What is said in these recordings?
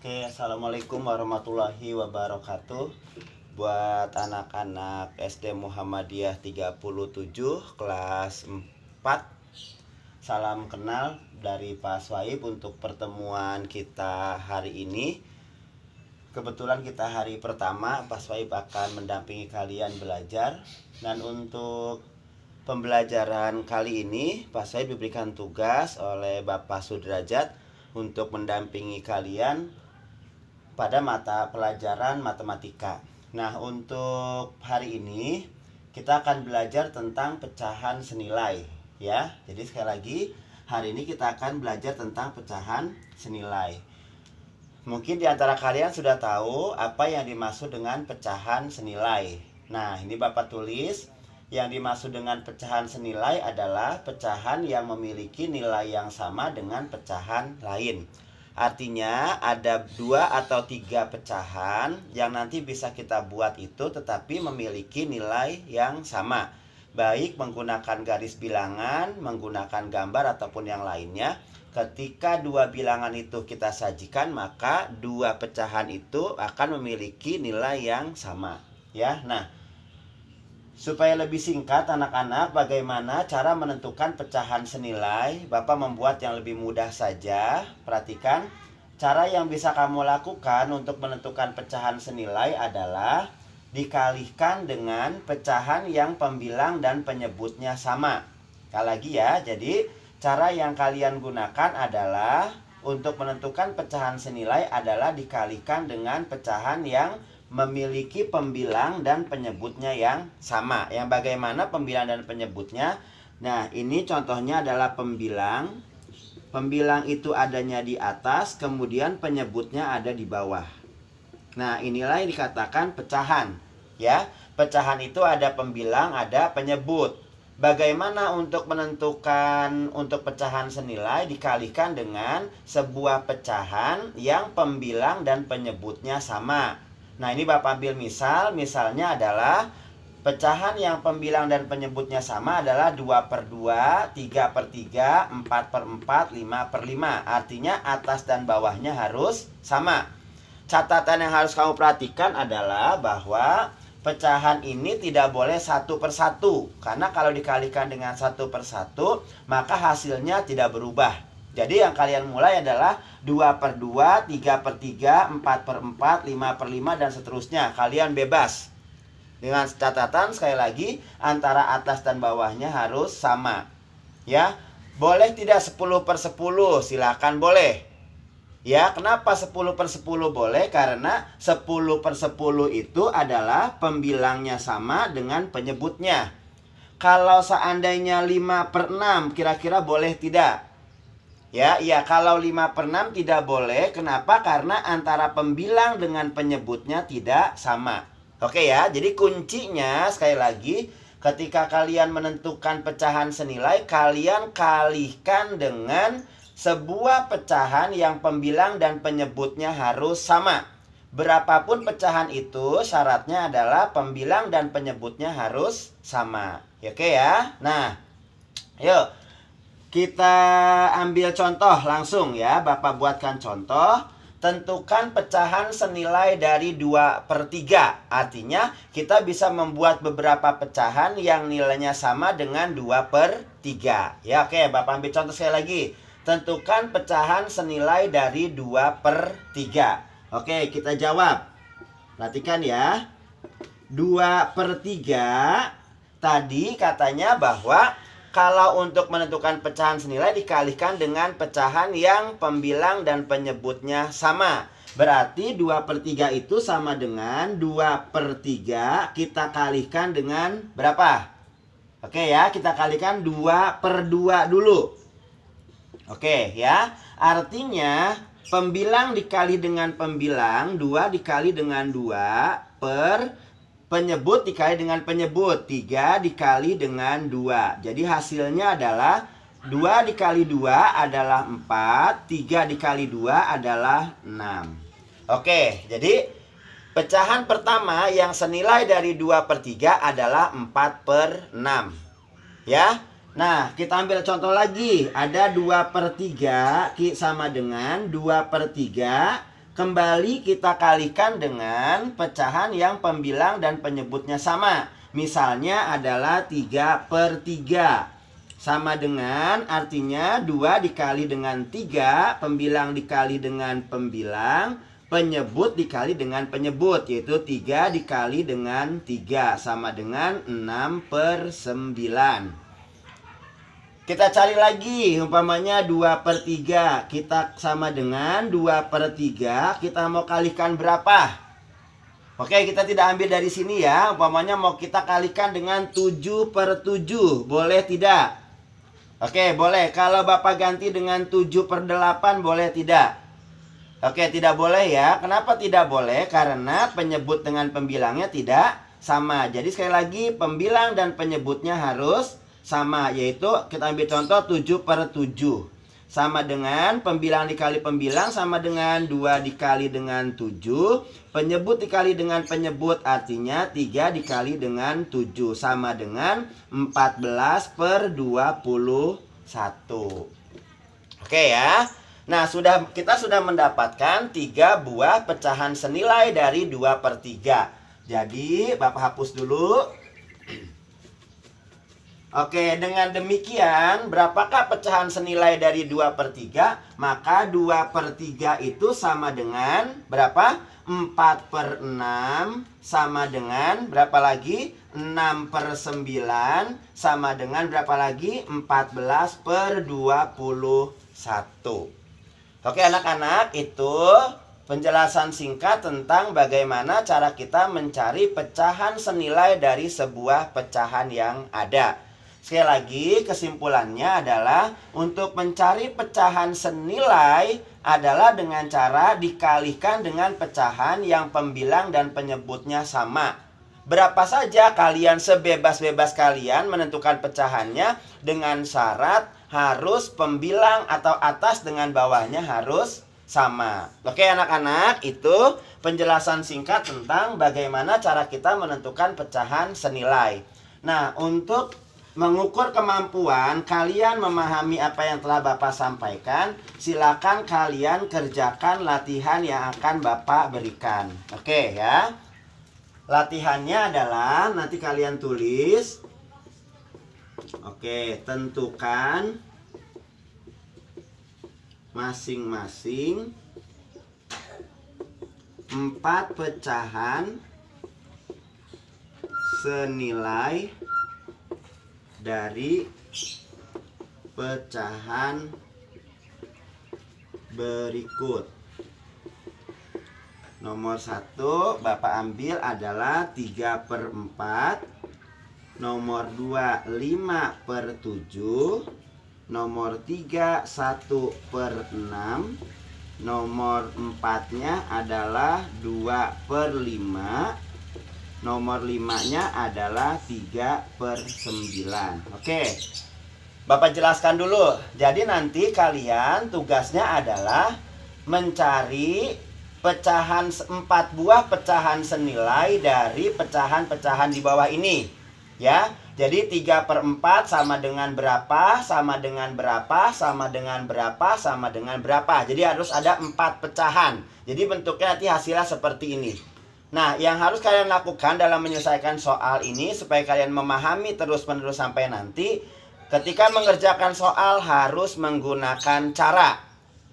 Oke, assalamualaikum warahmatullahi wabarakatuh. Buat anak-anak SD Muhammadiyah 37 kelas 4, salam kenal dari Pak Swaib untuk pertemuan kita hari ini. Kebetulan kita hari pertama, Pak Swaib akan mendampingi kalian belajar. Dan untuk pembelajaran kali ini, Pak Swaib diberikan tugas oleh Bapak Sudrajat untuk mendampingi kalian pada mata pelajaran matematika. Nah, untuk hari ini kita akan belajar tentang pecahan senilai, ya. Jadi sekali lagi, hari ini kita akan belajar tentang pecahan senilai. Mungkin di antara kalian sudah tahu apa yang dimaksud dengan pecahan senilai. Nah, ini Bapak tulis, yang dimaksud dengan pecahan senilai adalah pecahan yang memiliki nilai yang sama dengan pecahan lain. Artinya ada 2 atau 3 pecahan yang nanti bisa kita buat itu tetapi memiliki nilai yang sama. Baik menggunakan garis bilangan, menggunakan gambar ataupun yang lainnya. Ketika 2 bilangan itu kita sajikan, maka 2 pecahan itu akan memiliki nilai yang sama, ya. Nah, supaya lebih singkat anak-anak, bagaimana cara menentukan pecahan senilai? Bapak membuat yang lebih mudah saja. Perhatikan, cara yang bisa kamu lakukan untuk menentukan pecahan senilai adalah dikalikan dengan pecahan yang pembilang dan penyebutnya sama. Sekali lagi ya, jadi cara yang kalian gunakan adalah untuk menentukan pecahan senilai adalah dikalikan dengan pecahan yang memiliki pembilang dan penyebutnya yang sama. Yang bagaimana pembilang dan penyebutnya? Nah, ini contohnya adalah pembilang. Pembilang itu adanya di atas, kemudian penyebutnya ada di bawah. Nah, inilah yang dikatakan pecahan, ya. Pecahan itu ada pembilang, ada penyebut. Bagaimana untuk menentukan untuk pecahan senilai? Dikalikan dengan sebuah pecahan yang pembilang dan penyebutnya sama. Nah, ini Bapak ambil misalnya adalah pecahan yang pembilang dan penyebutnya sama adalah 2/2, 3/3, 4/4, 5/5. Artinya atas dan bawahnya harus sama. Catatan yang harus kamu perhatikan adalah bahwa pecahan ini tidak boleh 1/1. Karena kalau dikalikan dengan 1/1, maka hasilnya tidak berubah. Jadi yang kalian mulai adalah 2/2, 3/3, 4/4, 5/5 dan seterusnya. Kalian bebas. Dengan catatan sekali lagi antara atas dan bawahnya harus sama. Ya, boleh tidak 10/10? Silakan boleh. Ya, kenapa 10/10 boleh? Karena 10/10 itu adalah pembilangnya sama dengan penyebutnya. Kalau seandainya 5/6 kira-kira boleh tidak? Ya, kalau 5/6 tidak boleh. Kenapa? Karena antara pembilang dengan penyebutnya tidak sama. Oke ya, jadi kuncinya sekali lagi, ketika kalian menentukan pecahan senilai, kalian kalikan dengan sebuah pecahan yang pembilang dan penyebutnya harus sama. Berapapun pecahan itu, syaratnya adalah pembilang dan penyebutnya harus sama. Oke ya, nah, yuk. Kita ambil contoh langsung ya. Bapak buatkan contoh. Tentukan pecahan senilai dari 2/3. Artinya kita bisa membuat beberapa pecahan yang nilainya sama dengan 2/3. Ya, oke, Bapak ambil contoh sekali lagi. Tentukan pecahan senilai dari 2/3. Oke, kita jawab. Perhatikan ya. 2/3 tadi katanya bahwa kalau untuk menentukan pecahan senilai dikalikan dengan pecahan yang pembilang dan penyebutnya sama. Berarti 2/3 itu sama dengan 2/3 kita kalikan dengan berapa? Oke ya, kita kalikan 2/2 dulu. Oke ya, artinya pembilang dikali dengan pembilang, 2 dikali dengan 2 per penyebut dikali dengan penyebut, 3 dikali dengan 2. Jadi hasilnya adalah 2 dikali 2 adalah 4, 3 dikali 2 adalah 6. Oke, jadi pecahan pertama yang senilai dari 2/3 adalah 4/6. Ya, nah kita ambil contoh lagi. Ada 2/3 sama dengan 2/3 Kembali kita kalikan dengan pecahan yang pembilang dan penyebutnya sama. Misalnya adalah 3/3. Sama dengan, artinya 2 dikali dengan 3, pembilang dikali dengan pembilang, penyebut dikali dengan penyebut, yaitu 3 dikali dengan 3, sama dengan 6/9. Kita cari lagi, umpamanya 2/3, kita sama dengan 2/3, kita mau kalikan berapa? Oke, kita tidak ambil dari sini ya, umpamanya mau kita kalikan dengan 7/7, boleh tidak? Oke, boleh. Kalau Bapak ganti dengan 7/8, boleh tidak? Oke, tidak boleh ya. Kenapa tidak boleh? Karena penyebut dengan pembilangnya tidak sama. Jadi sekali lagi, pembilang dan penyebutnya harus sama, yaitu kita ambil contoh 7/7 sama dengan pembilang dikali pembilang sama dengan 2 dikali dengan 7, penyebut dikali dengan penyebut, artinya 3 dikali dengan 7 sama dengan 14/21. Oke ya. Nah, kita sudah mendapatkan 3 buah pecahan senilai dari 2/3. Jadi Bapak hapus dulu. Oke, dengan demikian, berapakah pecahan senilai dari 2/3? Maka 2/3 itu sama dengan berapa? 4/6 sama dengan berapa lagi? 6/9 sama dengan berapa lagi? 14/21. Oke anak-anak, itu penjelasan singkat tentang bagaimana cara kita mencari pecahan senilai dari sebuah pecahan yang ada. Sekali lagi, kesimpulannya adalah untuk mencari pecahan senilai adalah dengan cara dikalikan dengan pecahan yang pembilang dan penyebutnya sama. Berapa saja kalian sebebas-bebas kalian menentukan pecahannya, dengan syarat harus pembilang atau atas dengan bawahnya harus sama. Oke anak-anak, itu penjelasan singkat tentang bagaimana cara kita menentukan pecahan senilai. Nah, untuk mengukur kemampuan kalian memahami apa yang telah Bapak sampaikan, silakan kalian kerjakan latihan yang akan Bapak berikan. Oke ya. Latihannya adalah nanti kalian tulis. Oke, tentukan masing-masing 4 pecahan senilai dari pecahan berikut. Nomor 1 Bapak ambil adalah 3/4. Nomor 2 5/7. Nomor 3 1/6. Nomor 4-nya adalah 2/5. Nomor 5-nya adalah 3/9. Oke, Bapak jelaskan dulu. Jadi nanti kalian tugasnya adalah mencari pecahan 4 buah pecahan senilai dari pecahan-pecahan di bawah ini. Ya, jadi 3/4 sama dengan berapa, sama dengan berapa, sama dengan berapa, sama dengan berapa. Jadi harus ada 4 pecahan. Jadi bentuknya nanti hasilnya seperti ini. Nah, yang harus kalian lakukan dalam menyelesaikan soal ini supaya kalian memahami terus-menerus sampai nanti, ketika mengerjakan soal harus menggunakan cara.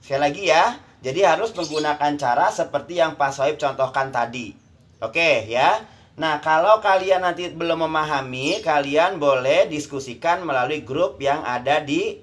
Sekali lagi ya, jadi harus menggunakan cara seperti yang Pak Sohib contohkan tadi. Oke ya. Nah, kalau kalian nanti belum memahami, kalian boleh diskusikan melalui grup yang ada di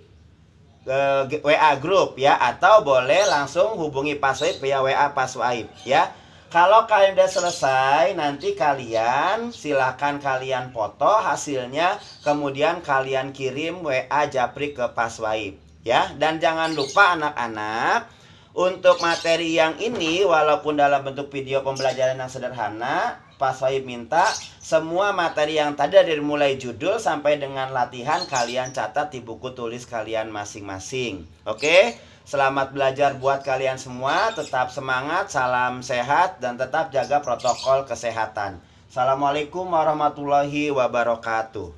WA grup ya, atau boleh langsung hubungi Pak Sohib via WA Pak Sohib ya. Kalau kalian udah selesai, nanti kalian silakan kalian foto hasilnya, kemudian kalian kirim WA Japri ke Pak Sohib ya. Dan jangan lupa anak-anak, untuk materi yang ini walaupun dalam bentuk video pembelajaran yang sederhana, Pak Sohib minta semua materi yang tadi dari mulai judul sampai dengan latihan kalian catat di buku tulis kalian masing-masing. Oke? Selamat belajar buat kalian semua, tetap semangat, salam sehat, dan tetap jaga protokol kesehatan. Assalamualaikum warahmatullahi wabarakatuh.